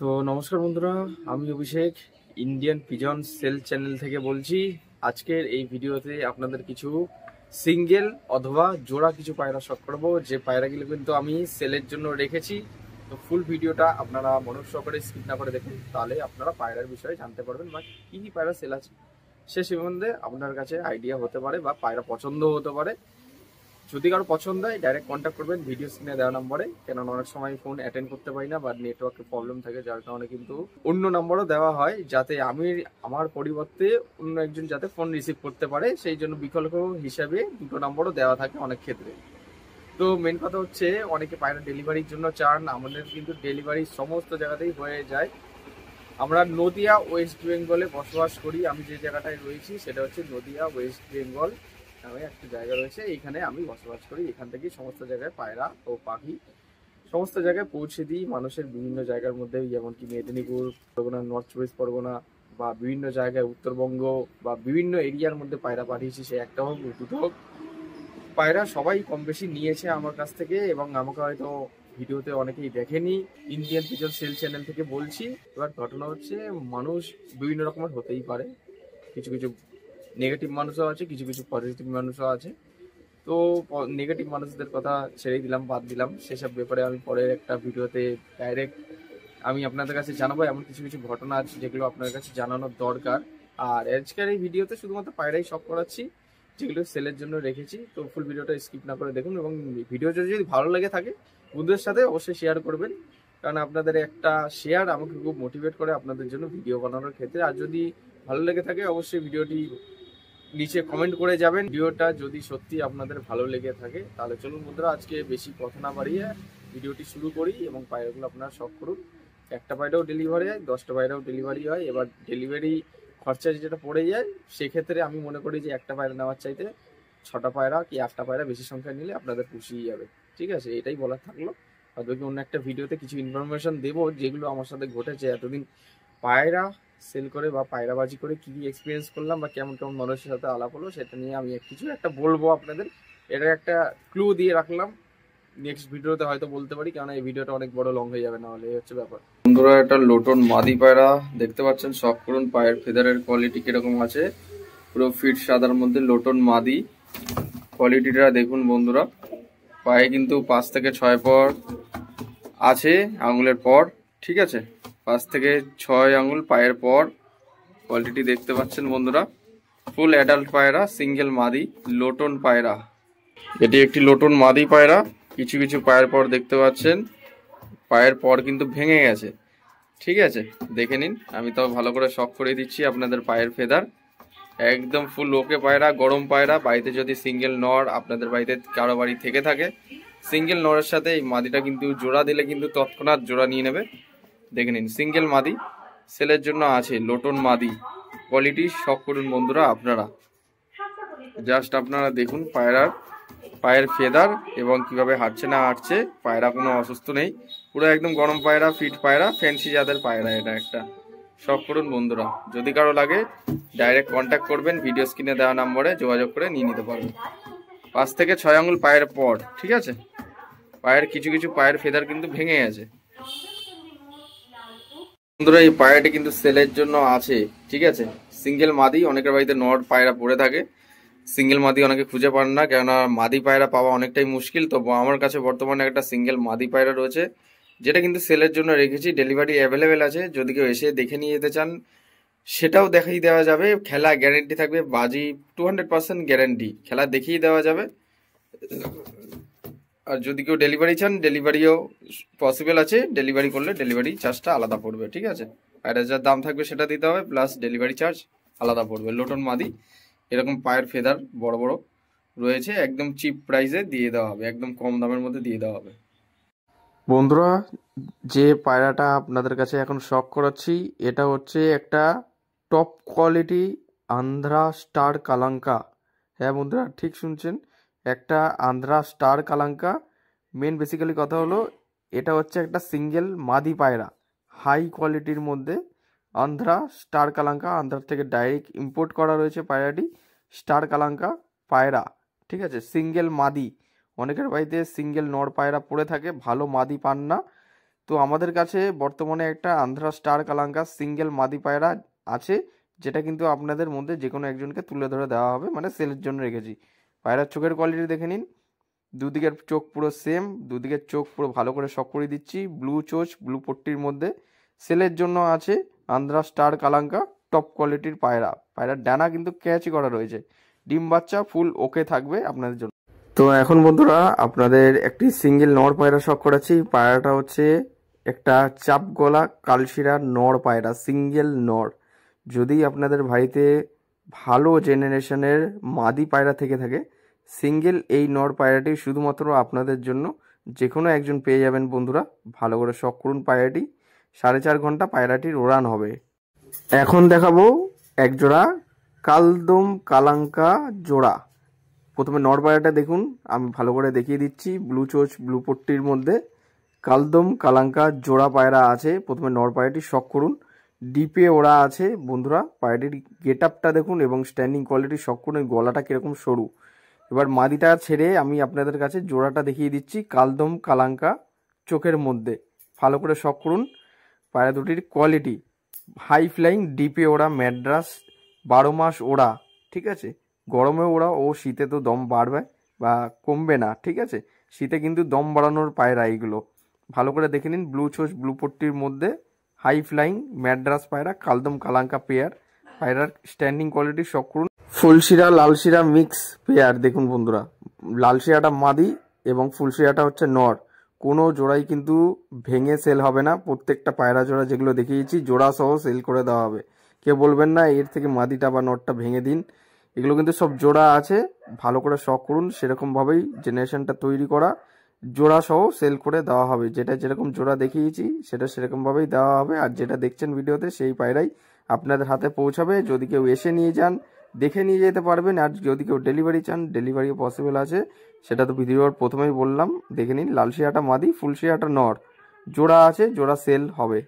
তো নমস্কার বন্ধুরা, আমি অভিষেক ইন্ডিয়ান পিজন সেল চ্যানেল থেকে বলছি। আজকের এই ভিডিওতে আপনাদের কিছু সিঙ্গেল অথবা জোড়া কিছু পায়রা শখ করবো, যে পায়রাগুলো কিন্তু আমি সেলের জন্য রেখেছি। তো ফুল ভিডিওটা আপনারা মনোযোগ সহকারে স্কিপ না করে দেখুন, তাহলে আপনারা পায়রার বিষয়ে জানতে পারবেন বা কী কী পায়রা সেল আছে সে সম্বন্ধে আপনার কাছে আইডিয়া হতে পারে বা পায়রা পছন্দ হতে পারে। যদি কারো পছন্দ হয় ডাইরেক্ট কন্ট্যাক্ট করবেন ভিডিও স্ক্রিনে দেওয়া নম্বরে, কেননা অনেক সময় ফোন অ্যাটেন্ড করতে পারি না বা নেটওয়ার্কের প্রবলেম থাকে, যার কারণে কিন্তু অন্য নম্বরও দেওয়া হয়, যাতে আমি আমার পরিবর্তে অন্য একজন যাতে ফোন রিসিভ করতে পারে, সেই জন্য বিকল্প হিসাবে দুটো নম্বরও দেওয়া থাকে অনেক ক্ষেত্রে। তো মেন কথা হচ্ছে, অনেকে পায়রা ডেলিভারির জন্য চান, আমাদের কিন্তু ডেলিভারি সমস্ত জায়গাতেই হয়ে যায়। আমরা নদিয়া ওয়েস্ট বেঙ্গলে বসবাস করি। আমি যে জায়গাটায় রয়েছি সেটা হচ্ছে নদিয়া ওয়েস্ট বেঙ্গল নামে একটা জায়গা রয়েছে, এইখানে আমি বসবাস করি। এখান থেকেই সমস্ত জায়গায় পায়রা ও পাখি সমস্ত জায়গায় পৌঁছে দিই মানুষের বিভিন্ন জায়গার মধ্যে, যেমন কি মেদিনীপুর পরগনা, নর্থ চব্বিশ পরগনা বা বিভিন্ন জায়গায় উত্তরবঙ্গ বা বিভিন্ন এরিয়ার মধ্যে পায়রা পাঠিয়েছি। সে একটা হোক দুটো হোক, পায়রা সবাই কম বেশি নিয়েছে আমার কাছ থেকে। এবং আমাকে হয়তো ভিডিওতে অনেকেই দেখেনি, ইন্ডিয়ান পিজন সেল চ্যানেল থেকে বলছি। এবার ঘটনা হচ্ছে, মানুষ বিভিন্ন রকমের হতেই পারে, কিছু কিছু নেগেটিভ মানুষও আছে, কিছু কিছু পজিটিভ মানুষও আছে। তো নেগেটিভ মানুষদের কথা ছেড়েই দিলাম, বাদ দিলাম, সেসব ব্যাপারে আমি পরের একটা ভিডিওতে ডাইরেক্ট আমি আপনাদের কাছে জানাবো। এমন কিছু কিছু ঘটনা আছে যেগুলো আপনার কাছে জানানোর দরকার। আর আজকের এই ভিডিওতে শুধুমাত্র পায়রাই শখ করাচ্ছি, যেগুলো সেলের জন্য রেখেছি। তো ফুল ভিডিওটা স্কিপ না করে দেখুন, এবং ভিডিও যদি ভালো লেগে থাকে বন্ধুদের সাথে অবশ্যই শেয়ার করবেন, কারণ আপনাদের একটা শেয়ার আমাকে খুব মোটিভেট করে আপনাদের জন্য ভিডিও বানানোর ক্ষেত্রে। আর যদি ভালো লেগে থাকে অবশ্যই ভিডিওটি নিচে কমেন্ট করে যাবেন। ভিডিওটা যদি সত্যি আপনাদের ভালো লেগে থাকে তাহলে চলুন বন্ধুরা, আজকে বেশি কথা না বাড়িয়ে ভিডিওটি শুরু করি এবং পায়রাগুলো আপনারা শখ করুন। একটা পায়রাও ডেলিভারি হয়, 10টা পায়রাও ডেলিভারি হয়। এবার ডেলিভারি খরচা যেটা পড়ে যায়, সেক্ষেত্রে আমি মনে করি যে একটা পায়রা নেওয়ার চাইতে 6টা পায়রা কি 8টা পায়রা বেশি সংখ্যা নিলে আপনাদের খুশিই যাবে। ঠিক আছে, এটাই বলার থাকলো। তাদেরকে অন্য একটা ভিডিওতে কিছু ইনফরমেশন দেবো যেগুলো আমার সাথে ঘটেছে এতদিন পায়রা সেল করে বা পায়রাবাজি করে কি কি এক্সপিরিয়েন্স করলাম বা কেমন কেমন মানুষের সাথে আলাপ হলো, সেটা নিয়ে আমি কিছু একটা বলবো আপনাদের। এটা একটা ক্লু দিয়ে রাখলাম, নেক্সট ভিডিওতে হয়তো বলতে পারি, কারণ এই ভিডিওটা অনেক বড় লং হয়ে যাবে, না হলে এই হচ্ছে ব্যাপার। বন্ধুরা, এটা লোটন মাদি পায়রা দেখতে পাচ্ছেন, শখ করুন পায়ের ফেদারের কোয়ালিটি কিরকম আছে। পুরো ফিট সাদার মধ্যে লোটন মাদি, কোয়ালিটিটা দেখুন বন্ধুরা। পায়ে কিন্তু 5 থেকে 6 পর আছে আঙুলের পর, ঠিক আছে, 5 থেকে 6 আঙুল পায়ের পর। কোয়ালিটি দেখতে পাচ্ছেন বন্ধুরা, ফুল অ্যাডাল্ট পায়রা, সিঙ্গেল মাদি লোটন পায়রা। এটি একটি লোটন মাদি পায়রা। কিছু কিছু পায়ের পর দেখতে পাচ্ছেন, পায়ের পর কিন্তু ভেঙে গেছে, ঠিক আছে, দেখে নিন। আমি তাও ভালো করে শখ করে দিচ্ছি আপনাদের পায়ের ফেদার, একদম ফুল ওকে পায়রা, গরম পায়রা। বাড়িতে যদি সিঙ্গেল নর আপনাদের বাড়িতে কারো বাড়ি থেকে থাকে, সিঙ্গেল নরের সাথে এই মাদিটা কিন্তু জোড়া দিলে কিন্তু তৎক্ষণাৎ জোড়া নিয়ে নেবে। দেখে নিন, সিঙ্গেল মাদি সেলের জন্য আছে, লোটন মাদি কোয়ালিটি। শখ করুন বন্ধুরা আপনারা, জাস্ট আপনারা দেখুন পায়রার পায়ের ফেদার এবং কিভাবে হাঁটছে না হাঁটছে। পায়রা কোনো অসুস্থ নেই, পুরো একদম গরম পায়রা, ফিট পায়রা, ফ্যান্সি জাতের পায়রা। এটা একটা শখ করুন বন্ধুরা। যদি কারো লাগে ডাইরেক্ট কন্ট্যাক্ট করবেন, ভিডিও স্ক্রিনে দেওয়া নম্বরে যোগাযোগ করে নিয়ে নিতে পারবেন। 5 থেকে 6 আঙুল পায়ের পর, ঠিক আছে। পায়ের কিছু কিছু পায়ের ফেদার কিন্তু ভেঙে গেছে বন্ধুরা। এই পায়রাটি কিন্তু সেলের জন্য আছে, ঠিক আছে। সিঙ্গেল মাদি, অনেকের বাড়িতে নর পায়রা পড়ে থাকে, সিঙ্গেল মাদি অনেকে খুঁজে পান না, কেননা মাদি পায়রা পাওয়া অনেকটাই মুশকিল। তো আমার কাছে বর্তমানে একটা সিঙ্গেল মাদি পায়রা রয়েছে, যেটা কিন্তু সেলের জন্য রেখেছি। ডেলিভারি অ্যাভেলেবেল আছে, যদি কেউ এসে দেখে নিয়ে যেতে চান সেটাও দেখিয়ে দেওয়া যাবে। খেলা গ্যারেন্টি থাকবে, বাজি 200% গ্যারেন্টি, খেলা দেখিয়ে দেওয়া যাবে। আর যদি কেউ ডেলিভারি চান, ডেলিভারিও পসিবল আছে। ডেলিভারি করলে ডেলিভারি চার্জটা আলাদা পড়বে, ঠিক আছে। আর যার দাম থাকবে সেটা দিতে হবে, প্লাস ডেলিভারি চার্জ আলাদা পড়বে। লোটন মাদি এরকম পায়ের ফেদার বড় বড় রয়েছে, একদম চিপ প্রাইসে দিয়ে দেওয়া হবে, একদম কম দামের মধ্যে দিয়ে দেওয়া হবে। বন্ধুরা, যে পায়রাটা আপনাদের কাছে এখন শখ করাচ্ছি, এটা হচ্ছে একটা টপ কোয়ালিটি আন্ধ্রা স্টার কালাঙ্কা। হ্যাঁ বন্ধুরা, ঠিক শুনছেন, একটা আন্ধ্রা স্টার কালাঙ্কা। মেন বেসিক্যালি কথা হলো, এটা হচ্ছে একটা সিঙ্গেল মাদি পায়রা, হাই কোয়ালিটির মধ্যে আন্ধ্রা স্টার কালাঙ্কা। আন্ধ্রা থেকে ডাইরেক্ট ইম্পোর্ট করা রয়েছে পায়রাটি, স্টার কালাঙ্কা পায়রা, ঠিক আছে, সিঙ্গেল মাদি। অনেকের বাড়িতে সিঙ্গেল নর পায়রা পড়ে থাকে, ভালো মাদি পান না, তো আমাদের কাছে বর্তমানে একটা আন্ধ্রা স্টার কালাঙ্কা সিঙ্গেল মাদি পায়রা আছে, যেটা কিন্তু আপনাদের মধ্যে যে কোনো একজনকে তুলে ধরে দেওয়া হবে, মানে সেলের জন্য রেখেছি। পায়রার চোখের কোয়ালিটি দেখে নিন, দুদিকের চোখ পুরো সেম, দুদিকের চোখ পুরো ভালো করে শক করে দিচ্ছি, ব্লু চোচ ব্লু পট্টির মধ্যে। সেলের জন্য আছে আন্ধ্রা স্টার কালাঙ্কা, টপ কোয়ালিটির পায়রা। পায়রার ডানা কিন্তু ক্যাচই করা রয়েছে, ডিম বাচ্চা ফুল ওকে থাকবে আপনাদের জন্য। তো এখন বন্ধুরা আপনাদের একটি সিঙ্গেল নর পায়রা শখ করাচ্ছি। পায়রাটা হচ্ছে একটা চাপ গলা কালশিরা নর পায়রা, সিঙ্গেল নর। যদি আপনাদের বাড়িতে ভালো জেনারেশনের মাদি পায়রা থেকে থাকে, সিঙ্গেল এই নর পায়রাটি শুধুমাত্র আপনাদের জন্য। যে কোনো একজন পেয়ে যাবেন বন্ধুরা, ভালো করে শখ করুন পায়রাটি। 4.5 ঘন্টা পায়রাটির উড়ান হবে। এখন দেখাবো একজোড়া কালদম কালাঙ্কা জোড়া। প্রথমে নর পায়রাটা দেখুন, আমি ভালো করে দেখিয়ে দিচ্ছি। ব্লু চোচ ব্লু পট্টির মধ্যে কালদম কালাঙ্কা জোড়া পায়রা আছে। প্রথমে নর পায়রাটি শখ করুন, ডিপে ওরা আছে বন্ধুরা। পায়রাটির গেট আপটা দেখুন এবং স্ট্যান্ডিং কোয়ালিটি শখ করুন, গলাটা কিরকম সরু। এবার মাদিটা ছেড়ে আমি আপনাদের কাছে জোড়াটা দেখিয়ে দিচ্ছি, কালদম কালাঙ্কা চোখের মধ্যে। ভালো করে শখ করুন। পায়রা দুটির কোয়ালিটি হাই ফ্লাইং, ডিপে ওরা, ম্যাড্রাস, 12 মাস ওরা, ঠিক আছে। গরমে ওরা ও শীতে তো দম বাড়বে বা কমবে না, ঠিক আছে। শীতে কিন্তু দম বাড়ানোর পায়রা এইগুলো। ভালো করে দেখে নিন, ব্লু চোচ ব্লু পট্টির মধ্যে হাই ফ্লাইং ম্যাড্রাস পায়রা, কালদম কালাঙ্কা পেয়ার। পায়রার স্ট্যান্ডিং কোয়ালিটি শখ করুন। ফুলশিরা লালশিরা মিক্স পেয়ার দেখুন বন্ধুরা, লালশিরাটা মাদি এবং ফুলশিরাটা হচ্ছে নর। কোনো জোড়াই কিন্তু ভেঙে সেল হবে না। প্রত্যেকটা পায়রা জোড়া যেগুলো দেখিয়েছি জোড়া সহ সেল করে দেওয়া হবে। কেউ বলবেন না এর থেকে মাদিটা বা নরটা ভেঙে দিন, এগুলো কিন্তু সব জোড়া আছে। ভালো করে শখ করুন, সেরকমভাবেই জেনারেশনটা তৈরি করা, জোড়া সহ সেল করে দেওয়া হবে। যেটা যেরকম জোড়া দেখিয়েছি সেটা সেরকমভাবেই দেওয়া হবে। আর যেটা দেখছেন ভিডিওতে সেই পায়রাই আপনাদের হাতে পৌঁছাবে। যদি কেউ এসে নিয়ে যান, দেখে নিয়ে যেতে পারবেন। আর যদি কেউ ডেলিভারি চান, ডেলিভারিও পসিবল আছে। সেটা তো ভিডিওর প্রথমেই বললাম, দেখে নিন। লাল শিরাটা মাদি, ফুল শিরাটা নর, জোড়া আছে, জোড়া সেল হবে।